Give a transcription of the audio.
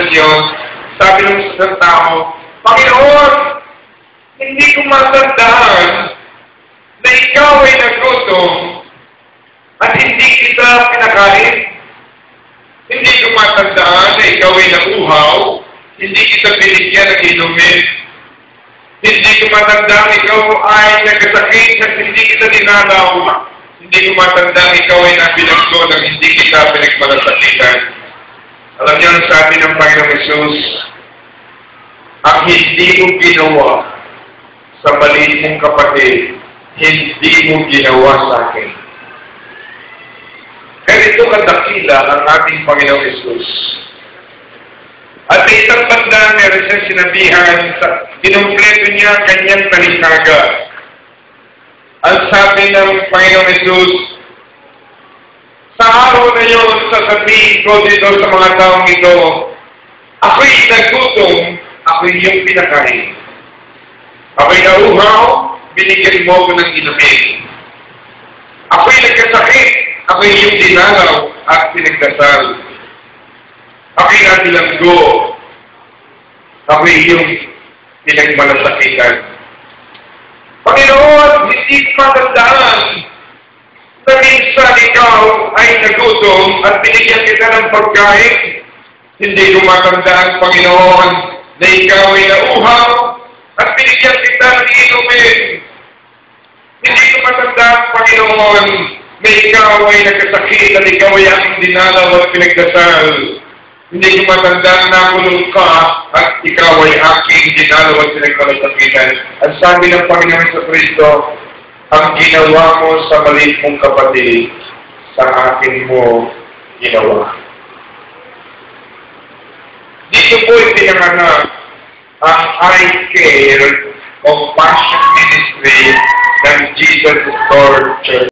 ng Diyos, sabi ng isang tao, Panginoon, hindi ko matandaan na ikaw ay nagutom at hindi kita pinakain. Hindi ko matandaan na ikaw ay nauhaw, hindi kita binigyan ng inumin. Hindi ko matandaan ikaw ay nagkasakit at hindi kita dinalaw. Hindi ko matandaan ikaw ay nabilanggo nang hindi kita pinagmalasakitan. Alam niyo ang sabi ng Panginoong Hesus, ang hindi mo ginawa sa maliit mong kapatid, hindi mo ginawa sa akin. Ganito kadakila ang ating Panginoong Hesus. At sa isang banda, meron siyang sinabihan, kinumpleto niya ang kanyang talikaga. Ang sabi ng Panginoong Hesus, sa araw na yun, sasabihin ko dito sa mga taong ito, ako'y nagutom, ako'y iyong pinakain. Ako'y nauhaw, binigyan mo ko ng inumin. Ako'y nagkasakit, ako'y iyong dinalaw at pinagdasal. Ako'y nabilanggo, ako'y iyong pinagmalasakitan. Panginoon, hindi ko matandaan na minsan ikaw ay nagutom at binigyan kita ng pagkain. Hindi ko matandaan, Panginoon, na ikaw ay nauhaw at binigyan kita ng inumin. Hindi ko matandaan, Panginoon, na ikaw ay nagkasakit at ikaw ay aking dinalaw at pinagdasal. Hindi ko matandaan na kulong ka at ikaw ay aking dinalaw at pinagmalasakitan. Ang sabi ng Panginoon sa Kristo, ang ginawa mo sa maliit mong kapatid, sa akin mo ginawa. Dito po ipinanganak ang I Care Compassion Ministry ng Jesus Lord Church.